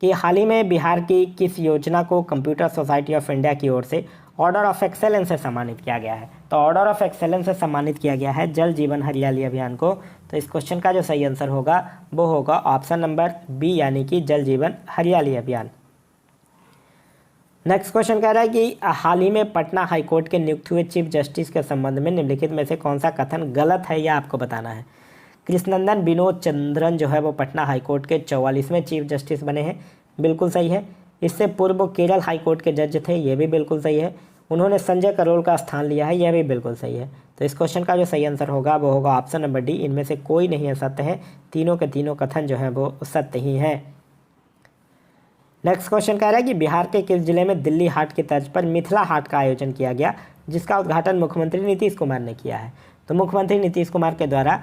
कि हाल ही में बिहार की किस योजना को कंप्यूटर सोसाइटी ऑफ इंडिया की ओर से ऑर्डर ऑफ एक्सेलेंस से सम्मानित किया गया है। तो ऑर्डर ऑफ एक्सेलेंस से सम्मानित किया गया है जल जीवन हरियाली अभियान को। तो इस क्वेश्चन का जो सही आंसर होगा वो होगा ऑप्शन नंबर बी, यानी कि जल जीवन हरियाली अभियान। नेक्स्ट क्वेश्चन कह रहा है कि हाल ही में पटना हाईकोर्ट के नियुक्त हुए चीफ जस्टिस के संबंध में निम्नलिखित में से कौन सा कथन गलत है, यह आपको बताना है। कृष्णनंदन विनोद चंद्रन जो है वो पटना हाईकोर्ट के 44वें चीफ जस्टिस बने हैं, बिल्कुल सही है। इससे पूर्व वो केरल हाईकोर्ट के जज थे, ये भी बिल्कुल सही है। उन्होंने संजय करोल का स्थान लिया है, यह भी बिल्कुल सही है। तो इस क्वेश्चन का जो सही आंसर होगा वो होगा ऑप्शन नंबर डी, इनमें से कोई नहीं है सत्य है, तीनों के तीनों कथन जो है वो सत्य ही हैं। नेक्स्ट क्वेश्चन कह रहा है कि बिहार के किस जिले में दिल्ली हाट की तर्ज पर मिथिला हाट का आयोजन किया गया, जिसका उद्घाटन मुख्यमंत्री नीतीश कुमार ने किया है। तो मुख्यमंत्री नीतीश कुमार के द्वारा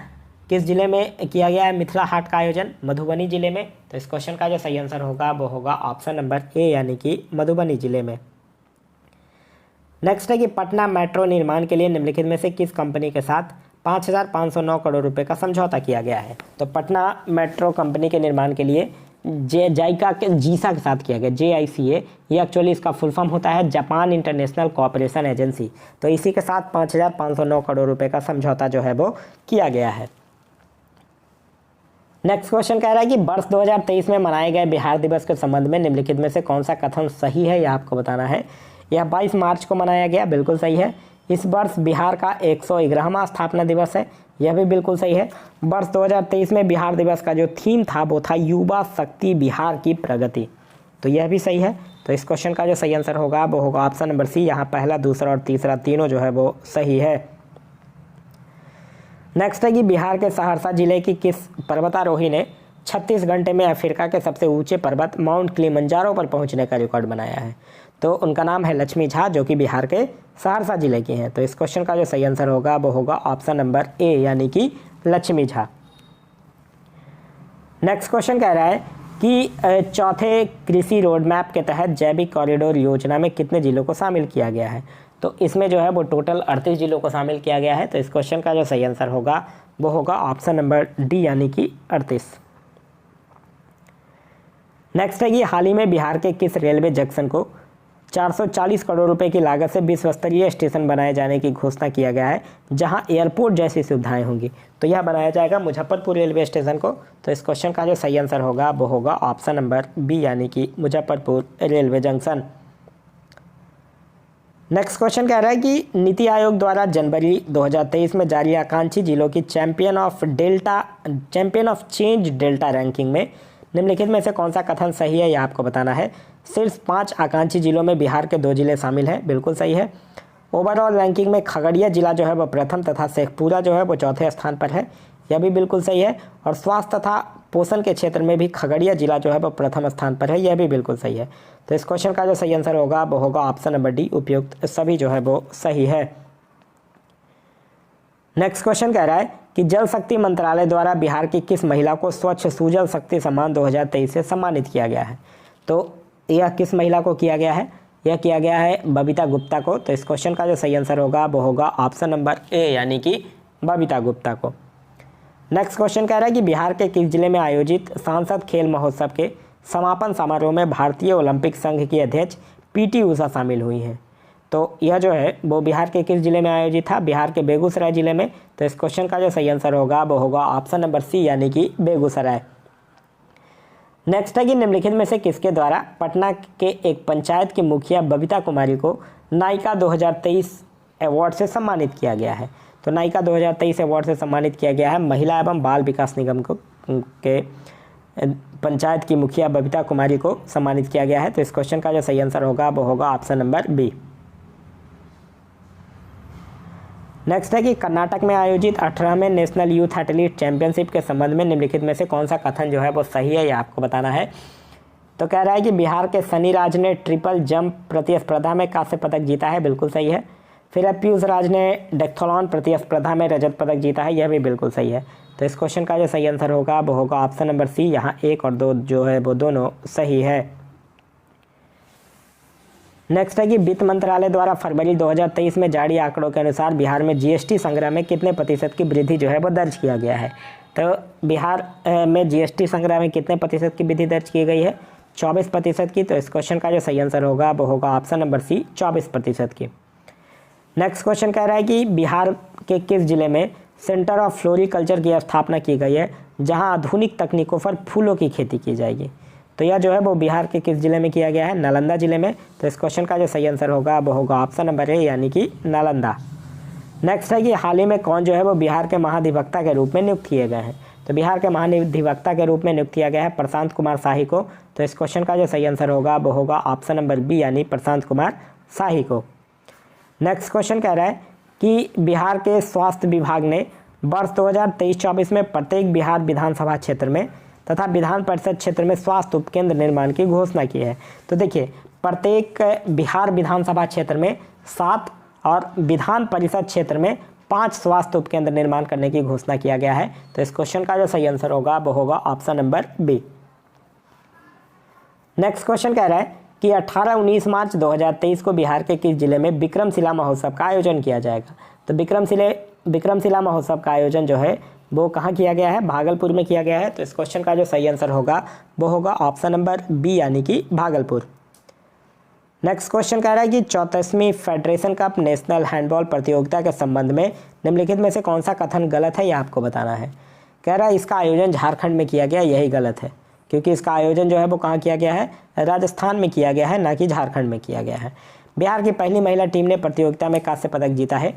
किस जिले में किया गया है मिथिला हाट का आयोजन? मधुबनी जिले में। तो इस क्वेश्चन का जो सही आंसर होगा वो होगा ऑप्शन नंबर ए, यानी कि मधुबनी जिले में। नेक्स्ट है कि पटना मेट्रो निर्माण के लिए निम्नलिखित में से किस कंपनी के साथ 5,509 करोड़ रुपए का समझौता किया गया है? तो पटना मेट्रो कंपनी के निर्माण के लिए जाइका के जीसा के साथ किया गया, JICA, ये एक्चुअली इसका फुल फॉर्म होता है जापान इंटरनेशनल कोऑपरेशन एजेंसी। तो इसी के साथ 5,509 करोड़ रुपए का समझौता जो है वो किया गया है। नेक्स्ट क्वेश्चन कह रहा है कि वर्ष 2023 में मनाए गए बिहार दिवस के संबंध में निम्नलिखित में से कौन सा कथन सही है, यह आपको बताना है। यह 22 मार्च को मनाया गया, बिल्कुल सही है। इस वर्ष बिहार का 111वां स्थापना दिवस है, यह भी बिल्कुल सही है। वर्ष 2023 में बिहार दिवस का जो थीम था वो था युवा शक्ति बिहार की प्रगति, तो यह भी सही है। तो इस क्वेश्चन का जो सही आंसर होगा वो होगा ऑप्शन नंबर सी, यहाँ पहला, दूसरा और तीसरा तीनों जो है वो सही है। नेक्स्ट है कि बिहार के सहरसा जिले की किस पर्वतारोही ने 36 घंटे में अफ्रीका के सबसे ऊंचे पर्वत माउंट किलिमंजारो पर पहुंचने का रिकॉर्ड बनाया है? तो उनका नाम है लक्ष्मी झा, जो कि बिहार के सहरसा जिले की हैं। तो इस क्वेश्चन का जो सही आंसर होगा वो होगा ऑप्शन नंबर ए, यानी कि लक्ष्मी झा। नेक्स्ट क्वेश्चन कह रहा है कि चौथे कृषि रोड मैप के तहत जैविक कॉरिडोर योजना में कितने जिलों को शामिल किया गया है? तो इसमें जो है वो टोटल 38 जिलों को शामिल किया गया है। तो इस क्वेश्चन का जो सही आंसर होगा वो होगा ऑप्शन नंबर डी, यानी कि 38। नेक्स्ट है कि हाल ही में बिहार के किस रेलवे जंक्शन को 440 करोड़ रुपए की लागत से विश्व स्तरीय स्टेशन बनाए जाने की घोषणा किया गया है, जहां एयरपोर्ट जैसी सुविधाएं होंगी? तो यह बनाया जाएगा मुजफ्फरपुर रेलवे स्टेशन को। तो इस क्वेश्चन का जो सही आंसर होगा वो होगा ऑप्शन नंबर बी, यानी कि Muzaffarpur railway junction. Next question कह रहा है कि नीति आयोग द्वारा जनवरी 2023 में जारी आकांक्षी जिलों की champion of change delta ranking में निम्नलिखित में से कौन सा कथन सही है, यह आपको बताना है। सिर्फ 5 आकांक्षी जिलों में बिहार के 2 जिले शामिल हैं, बिल्कुल सही है। ओवरऑल रैंकिंग में खगड़िया जिला जो है वो प्रथम तथा शेखपुरा जो है वो चौथे स्थान पर है, यह भी बिल्कुल सही है। और स्वास्थ्य तथा पोषण के क्षेत्र में भी खगड़िया जिला जो है वो प्रथम स्थान पर है, यह भी बिल्कुल सही है। तो इस क्वेश्चन का जो सही आंसर होगा वो होगा ऑप्शन नंबर डी, उपयुक्त सभी जो है वो सही है। नेक्स्ट क्वेश्चन कह रहा है कि जल शक्ति मंत्रालय द्वारा बिहार की किस महिला को स्वच्छ सुजल शक्ति सम्मान 2023 से सम्मानित किया गया है? तो यह किस महिला को किया गया है? यह किया गया है बबीता गुप्ता को। तो इस क्वेश्चन का जो सही आंसर होगा वो होगा ऑप्शन नंबर ए, यानी कि बबीता गुप्ता को। नेक्स्ट क्वेश्चन कह रहा है कि बिहार के किस जिले में आयोजित सांसद खेल महोत्सव के समापन समारोह में भारतीय ओलंपिक संघ की अध्यक्ष PT उषा शामिल हुई हैं? तो यह जो है वो बिहार के किस जिले में आयोजित था? बिहार के बेगूसराय जिले में। तो इस क्वेश्चन का जो सही आंसर होगा वो होगा ऑप्शन नंबर सी, यानी कि बेगूसराय। नेक्स्ट है कि निम्नलिखित में से किसके द्वारा पटना के एक पंचायत की मुखिया बबीता कुमारी को नायिका 2023 अवार्ड से सम्मानित किया गया है? तो नायिका 2023 अवार्ड से सम्मानित किया गया है महिला एवं बाल विकास निगम को के पंचायत की मुखिया बबीता कुमारी को सम्मानित किया गया है। तो इस क्वेश्चन का जो सही आंसर होगा वो होगा ऑप्शन नंबर बी। नेक्स्ट है कि कर्नाटक में आयोजित 18वें नेशनल यूथ एथलीट चैंपियनशिप के संबंध में निम्नलिखित में से कौन सा कथन जो है वो सही है, यह आपको बताना है। तो कह रहा है कि बिहार के सनी राज ने ट्रिपल जंप प्रतिस्पर्धा में कांस्य पदक जीता है, बिल्कुल सही है। फिर पीयूष राज ने डेक्थलॉन प्रतिस्पर्धा में रजत पदक जीता है, यह भी बिल्कुल सही है। तो इस क्वेश्चन का जो सही आंसर होगा वो होगा ऑप्शन नंबर सी, यहाँ 1 और 2 जो है वो दोनों सही है। नेक्स्ट है कि वित्त मंत्रालय द्वारा फरवरी 2023 में जारी आंकड़ों के अनुसार बिहार में GST संग्रह में कितने प्रतिशत की वृद्धि जो है वो दर्ज किया गया है? तो बिहार में GST संग्रह में कितने प्रतिशत की वृद्धि दर्ज की गई है? 24% की। तो इस क्वेश्चन का जो सही आंसर होगा वो होगा ऑप्शन नंबर सी 24% की। नेक्स्ट क्वेश्चन कह रहा है कि बिहार के किस जिले में सेंटर ऑफ फ्लोरिकल्चर की स्थापना की गई है जहां आधुनिक तकनीकों पर फूलों की खेती की जाएगी। तो यह जो है वो बिहार के किस जिले में किया गया है? नालंदा जिले में। तो इस क्वेश्चन का जो सही आंसर होगा वो होगा ऑप्शन नंबर ए यानी कि नालंदा। नेक्स्ट है कि हाल ही में कौन जो है वो बिहार के महाधिवक्ता के रूप में नियुक्त किए गए हैं? तो बिहार के महाधिवक्ता के रूप में नियुक्त किया गया है प्रशांत कुमार शाही को। तो इस क्वेश्चन का जो सही आंसर होगा वो होगा ऑप्शन नंबर बी यानी प्रशांत कुमार शाही को। नेक्स्ट क्वेश्चन कह रहा है कि बिहार के स्वास्थ्य विभाग ने वर्ष 2023-24 में प्रत्येक बिहार विधानसभा क्षेत्र में तथा विधान परिषद क्षेत्र में स्वास्थ्य उपकेंद्र निर्माण की घोषणा की है। तो देखिए, प्रत्येक बिहार विधानसभा क्षेत्र में 7 और विधान परिषद क्षेत्र में 5 स्वास्थ्य उपकेंद्र निर्माण करने की घोषणा किया गया है। तो इस क्वेश्चन का जो सही आंसर होगा वो होगा option number B. Next question कह रहा है कि 18-19 मार्च 2023 को बिहार के किस जिले में विक्रमशिला महोत्सव का आयोजन किया जाएगा? तो विक्रमशिला महोत्सव का आयोजन जो है वो कहाँ किया गया है? भागलपुर में किया गया है। तो इस क्वेश्चन का जो सही आंसर होगा वो होगा ऑप्शन नंबर बी यानी कि भागलपुर। नेक्स्ट क्वेश्चन कह रहा है कि 34वीं फेडरेशन कप नेशनल हैंडबॉल प्रतियोगिता के संबंध में निम्नलिखित में से कौन सा कथन गलत है, यह आपको बताना है। कह रहा है इसका आयोजन झारखंड में किया गया, यही गलत है, क्योंकि इसका आयोजन जो है वो कहाँ किया गया है? राजस्थान में किया गया है, ना कि झारखंड में किया गया है। बिहार की पहली महिला टीम ने प्रतियोगिता में कांस्य पदक जीता है।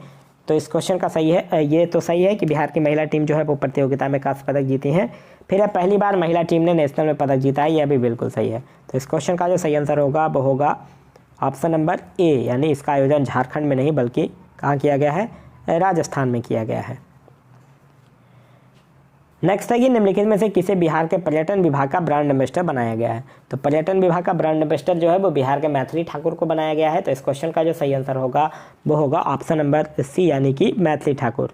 तो इस क्वेश्चन का सही है, ये तो सही है कि बिहार की महिला टीम जो है वो प्रतियोगिता में कांस्य पदक जीती है। फिर है पहली बार महिला टीम ने नेशनल में पदक जीता है, यह भी बिल्कुल सही है। तो इस क्वेश्चन का जो सही आंसर होगा वो होगा ऑप्शन नंबर ए यानी इसका आयोजन झारखंड में नहीं बल्कि कहाँ किया गया है? राजस्थान में किया गया है। नेक्स्ट है कि निम्नलिखित में से किसे बिहार के पर्यटन विभाग का ब्रांड एम्बेसडर बनाया गया है? तो पर्यटन विभाग का ब्रांड एम्बेसडर जो है वो बिहार के मैथिली ठाकुर को बनाया गया है। तो इस क्वेश्चन का जो सही आंसर होगा वो होगा ऑप्शन नंबर सी यानी कि मैथिली ठाकुर।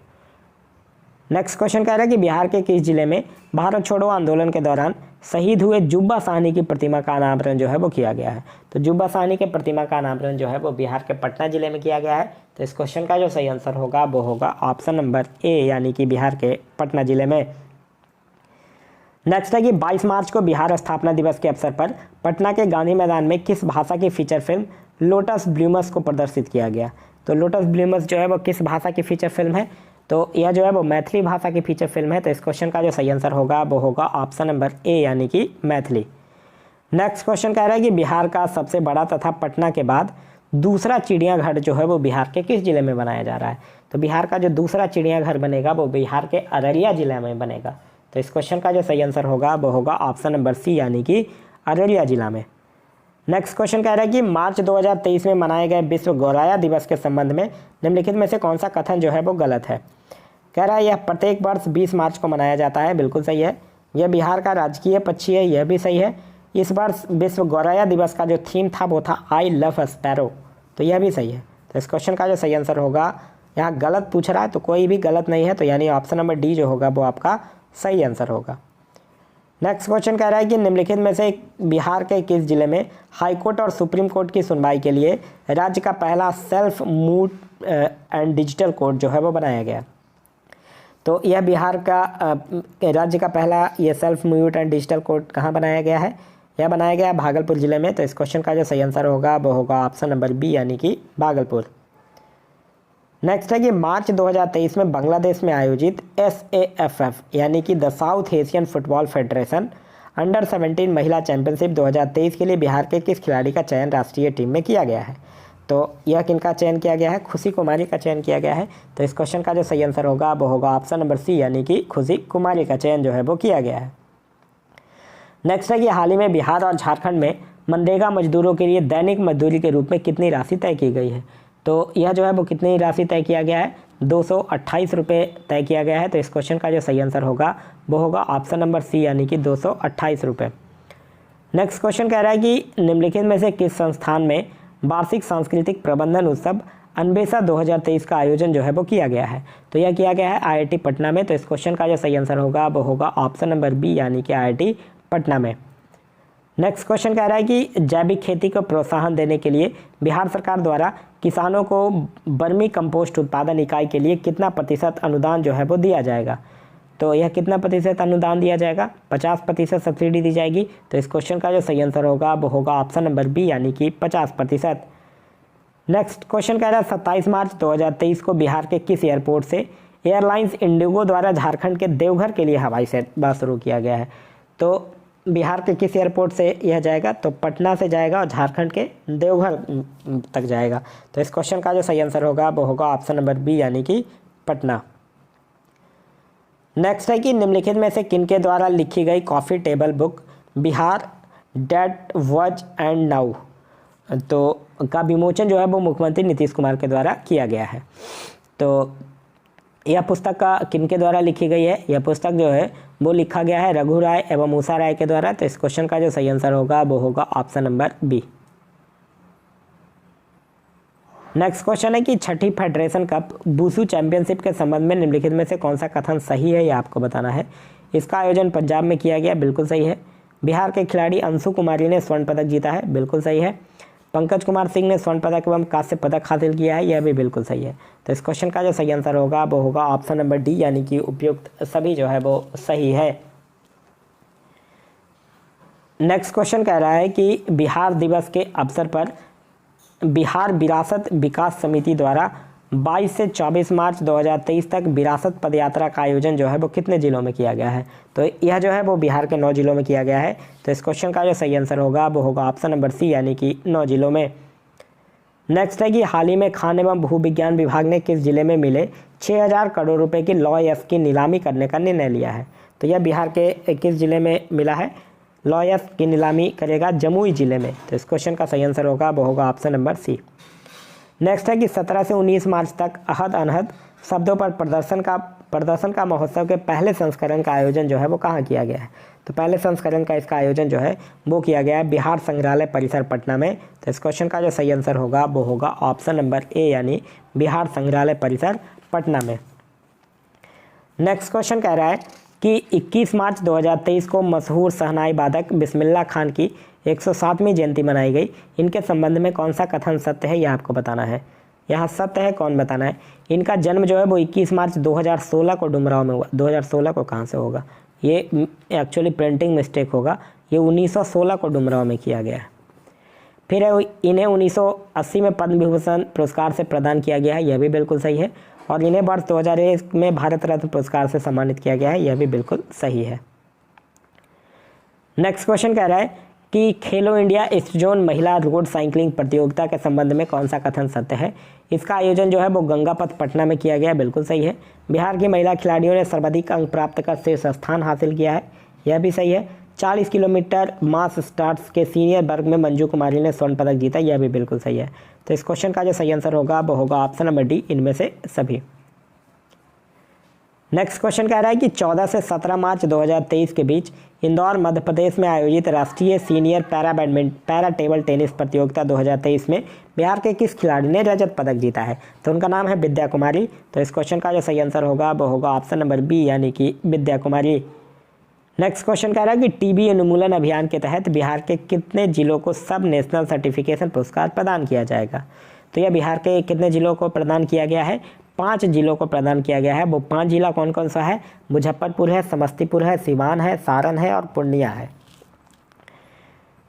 नेक्स्ट क्वेश्चन कह रहा है कि बिहार के किस जिले में भारत छोड़ो आंदोलन के दौरान शहीद हुए जुब्बा साहनी की प्रतिमा का अनावरण जो है वो किया गया है? तो जुब्बा साहनी के प्रतिमा का अनावरण जो है वो बिहार के पटना जिले में किया गया है। तो इस क्वेश्चन का जो सही आंसर होगा वो होगा ऑप्शन नंबर ए यानी कि बिहार के पटना जिले में। नेक्स्ट है कि 22 मार्च को बिहार स्थापना दिवस के अवसर पर पटना के गांधी मैदान में किस भाषा की फीचर फिल्म लोटस ब्लूमस को प्रदर्शित किया गया? तो लोटस ब्लूमस जो है वो किस भाषा की फीचर फिल्म है? तो यह जो है वो मैथिली भाषा की फीचर फिल्म है। तो इस क्वेश्चन का जो सही आंसर होगा वो होगा ऑप्शन नंबर ए यानी कि मैथिली। नेक्स्ट क्वेश्चन कह रहा है कि बिहार का सबसे बड़ा तथा पटना के बाद दूसरा चिड़ियाघर जो है वो बिहार के किस जिले में बनाया जा रहा है? तो बिहार का जो दूसरा चिड़ियाघर बनेगा वो बिहार के अररिया जिले में बनेगा। तो इस क्वेश्चन का जो सही आंसर होगा वो होगा ऑप्शन नंबर सी यानी कि अररिया जिला में। नेक्स्ट क्वेश्चन कह रहा है कि मार्च 2023 में मनाए गए विश्व गौराया दिवस के संबंध में निम्नलिखित में से कौन सा कथन जो है वो गलत है? कह रहा है यह प्रत्येक वर्ष 20 मार्च को मनाया जाता है, बिल्कुल सही है। यह बिहार का राजकीय पक्षी है, यह भी सही है। इस वर्ष विश्व गौराया दिवस का जो थीम था वो था आई लव स्पैरो, तो यह भी सही है। तो इस क्वेश्चन का जो सही आंसर होगा, यहाँ गलत पूछ रहा है तो कोई भी गलत नहीं है, तो यानी ऑप्शन नंबर डी जो होगा वो आपका सही आंसर होगा। नेक्स्ट क्वेश्चन कह रहा है कि निम्नलिखित में से बिहार के किस जिले में हाईकोर्ट और सुप्रीम कोर्ट की सुनवाई के लिए राज्य का पहला self move and digital court जो है वो बनाया गया? तो यह बिहार का राज्य का पहला ये self move and digital court कहाँ बनाया गया है? यह बनाया गया भागलपुर जिले में। तो इस क्वेश्चन का जो सही आंसर होगा वो होगा ऑप्शन नंबर बी यानी कि भागलपुर। नेक्स्ट है कि मार्च 2023 में बांग्लादेश में आयोजित SAFF यानी कि the south Asian football federation under 17 महिला चैंपियनशिप 2023 के लिए बिहार के किस खिलाड़ी का चयन राष्ट्रीय टीम में किया गया है? तो यह किनका चयन किया गया है? खुशी कुमारी का चयन किया गया है। तो इस क्वेश्चन का जो सही आंसर होगा वो होगा ऑप्शन नंबर सी यानी कि खुशी कुमारी का चयन जो है वो किया गया है। नेक्स्ट है कि हाल ही में बिहार और झारखंड में मनरेगा मजदूरों के लिए दैनिक मजदूरी के रूप में कितनी राशि तय की गई है? तो यह जो है वो कितनी राशि तय किया गया है? 228 रुपये तय किया गया है। तो इस क्वेश्चन का जो सही आंसर होगा वो होगा ऑप्शन नंबर सी यानी कि 228 रुपये। नेक्स्ट क्वेश्चन कह रहा है कि निम्नलिखित में से किस संस्थान में वार्षिक सांस्कृतिक प्रबंधन उत्सव अन्वेषा 2023 का आयोजन जो है वो किया गया है? तो यह किया गया है IIT पटना में। तो इस क्वेश्चन का जो सही आंसर होगा वो होगा ऑप्शन नंबर बी यानी कि IIT पटना में। नेक्स्ट क्वेश्चन कह रहा है कि जैविक खेती को प्रोत्साहन देने के लिए बिहार सरकार द्वारा किसानों को वर्मी कंपोस्ट उत्पादन इकाई के लिए कितना प्रतिशत अनुदान जो है वो दिया जाएगा? तो यह कितना प्रतिशत अनुदान दिया जाएगा? 50% सब्सिडी दी जाएगी। तो इस क्वेश्चन का जो सही आंसर होगा वो होगा ऑप्शन नंबर बी यानी कि 50%। नेक्स्ट क्वेश्चन कह रहा है 27 मार्च 2023 को बिहार के किस एयरपोर्ट से एयरलाइंस इंडिगो द्वारा झारखंड के देवघर के लिए हवाई सेवा शुरू किया गया है? तो बिहार के किस एयरपोर्ट से यह जाएगा? तो पटना से जाएगा और झारखंड के देवघर तक जाएगा। तो इस क्वेश्चन का जो सही आंसर होगा वो होगा ऑप्शन नंबर बी यानी कि पटना। नेक्स्ट है कि निम्नलिखित में से किनके द्वारा लिखी गई coffee table book Bihar that was and now तो का विमोचन जो है वो मुख्यमंत्री नीतीश कुमार के द्वारा किया गया है? तो यह पुस्तक का किनके द्वारा लिखी गई है? यह पुस्तक जो है वो लिखा गया है रघु राय एवं उषा राय के द्वारा। तो इस क्वेश्चन का जो सही आंसर होगा वो होगा option number B. Next question है कि छठी फेडरेशन कप वुशु चैंपियनशिप के संबंध में निम्नलिखित में से कौन सा कथन सही है, यह आपको बताना है। इसका आयोजन पंजाब में किया गया, बिल्कुल सही है। बिहार के खिलाड़ी अंशु कुमारी ने स्वर्ण पदक जीता है, बिल्कुल सही है। पंकज कुमार सिंह ने स्वर्ण पदक एवं कांस्य पदक हासिल किया है, यह भी बिल्कुल सही है। तो इस क्वेश्चन का जो सही आंसर होगा वो होगा ऑप्शन नंबर डी यानी कि उपयुक्त सभी जो है वो सही है। नेक्स्ट क्वेश्चन कह रहा है कि बिहार दिवस के अवसर पर बिहार विरासत विकास समिति द्वारा 22 से 24 मार्च 2023 तक विरासत पदयात्रा का आयोजन जो है वो कितने जिलों में किया गया है? तो यह जो है वो बिहार के 9 जिलों में किया गया है। तो इस क्वेश्चन का जो सही आंसर होगा वो होगा ऑप्शन नंबर सी यानी कि 9 जिलों में। नेक्स्ट है कि हाल ही में खान एवं भूविज्ञान विभाग ने किस जिले में मिले 6000 करोड़ रुपए की लॉ एफ की नीलामी करने का निर्णय लिया है? तो यह बिहार के किस जिले में मिला है? लॉ एफ की नीलामी करेगा जमुई जिले में। तो इस क्वेश्चन का सही आंसर होगा वो होगा ऑप्शन नंबर सी। नेक्स्ट है कि 17 से 19 मार्च तक अहद अनहद शब्दों पर प्रदर्शन का महोत्सव के पहले संस्करण का आयोजन जो है वो कहाँ किया गया है? तो पहले संस्करण का इसका आयोजन जो है वो किया गया है बिहार संग्रहालय परिसर पटना में। तो इस क्वेश्चन का जो सही आंसर होगा वो होगा ऑप्शन नंबर ए यानी बिहार संग्रहालय परिसर पटना में। नेक्स्ट क्वेश्चन कह रहा है कि 21 मार्च 2023 को मशहूर शहनाई वादक बिस्मिल्लाह खान की 107वीं जयंती मनाई गई। इनके संबंध में कौन सा कथन सत्य है, यह आपको बताना है। यहाँ सत्य है, कौन बताना है। इनका जन्म जो है वो 21 मार्च 2016 को डुमरांव में हुआ। 2016 को कहाँ से होगा? ये एक्चुअली प्रिंटिंग मिस्टेक होगा, ये 1916 को डुमरांव में किया गया है। फिर इन्हें 1980 में पद्म विभूषण पुरस्कार से प्रदान किया गया है, यह भी बिल्कुल सही है। और इन्हें वर्ष 2001 में भारत रत्न पुरस्कार से सम्मानित किया गया है, यह भी बिल्कुल सही है। नेक्स्ट क्वेश्चन कह रहा है कि खेलो इंडिया ईस्ट जोन महिला रोड साइकिलिंग प्रतियोगिता के संबंध में कौन सा कथन सत्य है? इसका आयोजन जो है वो गंगा पथ पटना में किया गया, बिल्कुल सही है। बिहार की महिला खिलाड़ियों ने सर्वाधिक अंक प्राप्त कर शीर्ष स्थान हासिल किया है, यह भी सही है। 40 किलोमीटर मास स्टार्ट्स के सीनियर वर्ग में मंजू कुमारी ने स्वर्ण पदक जीता, यह भी बिल्कुल सही है। तो इस क्वेश्चन का जो सही आंसर होगा वो होगा ऑप्शन नंबर डी, इनमें से सभी। नेक्स्ट क्वेश्चन कह रहा है कि 14 से 17 मार्च 2023 के बीच इंदौर मध्य प्रदेश में आयोजित राष्ट्रीय सीनियर पैरा टेबल टेनिस प्रतियोगिता 2023 में बिहार के किस खिलाड़ी ने रजत पदक जीता है? तो उनका नाम है विद्या कुमारी। तो इस क्वेश्चन का जो सही आंसर होगा वो होगा ऑप्शन नंबर बी यानी कि विद्या कुमारी। नेक्स्ट क्वेश्चन कह रहा है कि टीबी उन्मूलन अभियान के तहत बिहार के कितने जिलों को सब नेशनल सर्टिफिकेशन पुरस्कार प्रदान किया जाएगा? तो यह बिहार के कितने जिलों को प्रदान किया गया है? 5 जिलों को प्रदान किया गया है। वो 5 जिला कौन कौन सा है? मुजफ्फरपुर है, समस्तीपुर है, सिवान है, सारण है और पूर्णिया है।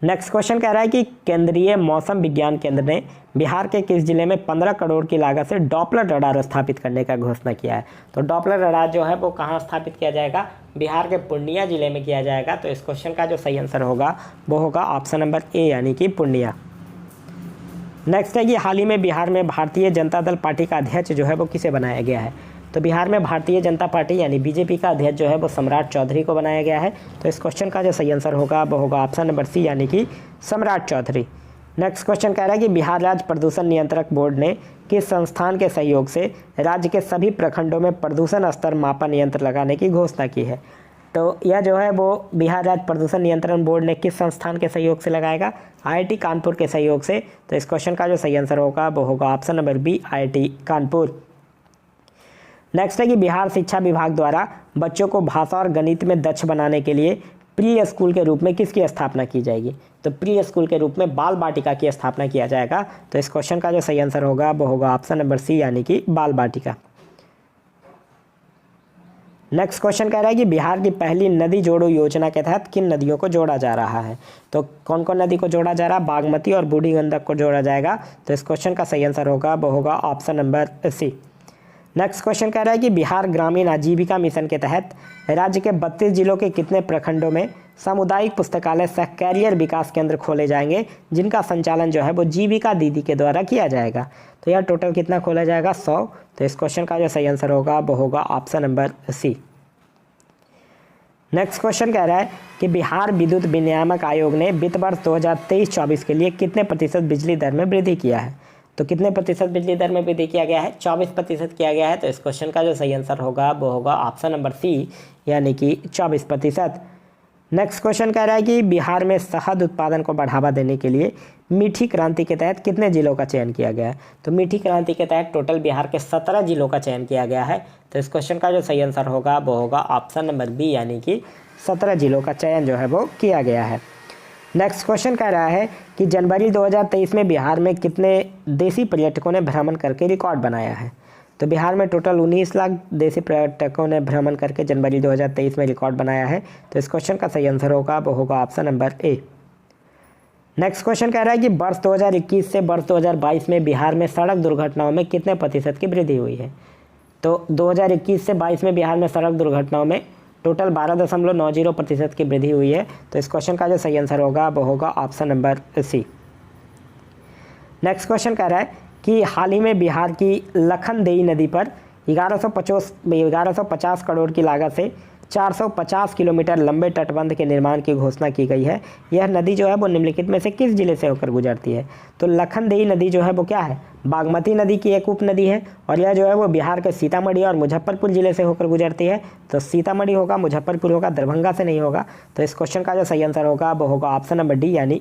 नेक्स्ट क्वेश्चन कह रहा है कि केंद्रीय मौसम विज्ञान केंद्र ने बिहार के किस जिले में 15 करोड़ की लागत से डॉपलर रडार स्थापित करने का घोषणा किया है? तो डॉपलर रडार जो है वो कहाँ स्थापित किया जाएगा? बिहार के पूर्णिया जिले में किया जाएगा। तो इस क्वेश्चन का जो सही आंसर होगा वो होगा ऑप्शन नंबर ए यानी कि पूर्णिया। नेक्स्ट है कि हाल ही में बिहार में भारतीय जनता दल पार्टी का अध्यक्ष जो है वो किसे बनाया गया है? तो बिहार में भारतीय जनता पार्टी यानी बीजेपी का अध्यक्ष जो है वो सम्राट चौधरी को बनाया गया है। तो इस क्वेश्चन का जो सही आंसर होगा वो होगा ऑप्शन नंबर सी यानी कि सम्राट चौधरी। नेक्स्ट क्वेश्चन कह रहा है कि बिहार राज्य प्रदूषण नियंत्रक बोर्ड ने किस संस्थान के सहयोग से राज्य के सभी प्रखंडों में प्रदूषण स्तर मापन यंत्र लगाने की घोषणा की है? तो यह जो है वो बिहार राज्य प्रदूषण नियंत्रण बोर्ड ने किस संस्थान के सहयोग से लगाएगा? आईआईटी कानपुर के सहयोग से। तो इस क्वेश्चन का जो सही आंसर होगा वो होगा option number B IIT Kanpur. Next है कि बिहार शिक्षा विभाग द्वारा बच्चों को भाषा और गणित में दक्ष बनाने के लिए प्री स्कूल के रूप में किसकी स्थापना की जाएगी? तो प्री स्कूल के रूप में बाल बाटिका की स्थापना किया जाएगा। तो इस क्वेश्चन का जो सही आंसर होगा वो होगा ऑप्शन नंबर सी यानी कि बाल बाटिका। नेक्स्ट क्वेश्चन कह रहा है कि बिहार की पहली नदी जोड़ो योजना के तहत किन नदियों को जोड़ा जा रहा है। तो कौन कौन नदी को जोड़ा जा रहा है, बागमती और बूढ़ी गंडक को जोड़ा जाएगा। तो इस क्वेश्चन का सही आंसर होगा वो होगा option number C. Next question कह रहा है कि बिहार ग्रामीण आजीविका मिशन के तहत राज्य के 32 जिलों के कितने प्रखंडों में सामुदायिक पुस्तकालय सह कैरियर विकास केंद्र खोले जाएंगे, जिनका संचालन जो है वो जीविका दीदी के द्वारा किया जाएगा। तो यह टोटल कितना खोला जाएगा, 100। तो इस क्वेश्चन का जो सही आंसर होगा वो होगा option number C. Next question कह रहा है कि बिहार विद्युत विनियामक आयोग ने वित्त वर्ष 2023-24 के लिए कितने प्रतिशत बिजली दर में वृद्धि किया है। तो कितने प्रतिशत बिजली दर में वृद्धि किया गया है, 24% किया गया है। तो इस क्वेश्चन का जो सही आंसर होगा वो होगा ऑप्शन नंबर सी, यानी कि 24%। नेक्स्ट क्वेश्चन कह रहा है कि बिहार में शहद उत्पादन को बढ़ावा देने के लिए मीठी क्रांति के तहत कितने जिलों का चयन किया गया है। तो मीठी क्रांति के तहत टोटल बिहार के 17 जिलों का चयन किया गया है। तो इस क्वेश्चन का जो सही आंसर होगा वो होगा ऑप्शन नंबर बी, यानी कि 17 जिलों का चयन जो है वो किया गया है। नेक्स्ट क्वेश्चन कह रहा है कि जनवरी 2023 में बिहार में कितने देशी पर्यटकों ने भ्रमण करके रिकॉर्ड बनाया है। तो बिहार में टोटल 19 लाख देशी पर्यटकों ने भ्रमण करके जनवरी 2023 में रिकॉर्ड बनाया है। तो इस क्वेश्चन का सही आंसर होगा वो होगा option number A. Next question कह रहा है कि वर्ष 2021 से वर्ष 2022 में बिहार में सड़क दुर्घटनाओं में कितने प्रतिशत की वृद्धि हुई है। तो 2021 से 22 में बिहार में सड़क दुर्घटनाओं में टोटल 12.90% की वृद्धि हुई है। तो इस क्वेश्चन का जो सही आंसर होगा वो होगा option number C. Next question कह रहा है कि हाल ही में बिहार की लखनदेई नदी पर 1150 करोड़ की लागत से 450 किलोमीटर लंबे तटबंध के निर्माण की घोषणा की गई है। यह नदी जो है वो निम्नलिखित में से किस जिले से होकर गुजरती है। तो लखनदेई नदी जो है वो क्या है, बागमती नदी की एक उपनदी है और यह जो है वो बिहार के सीतामढ़ी और मुजफ्फरपुर जिले से होकर गुजरती है। तो सीतामढ़ी होगा, मुजफ्फरपुर होगा, दरभंगा से नहीं होगा। तो इस क्वेश्चन का जो सही आंसर होगा वो होगा ऑप्शन नंबर डी, यानी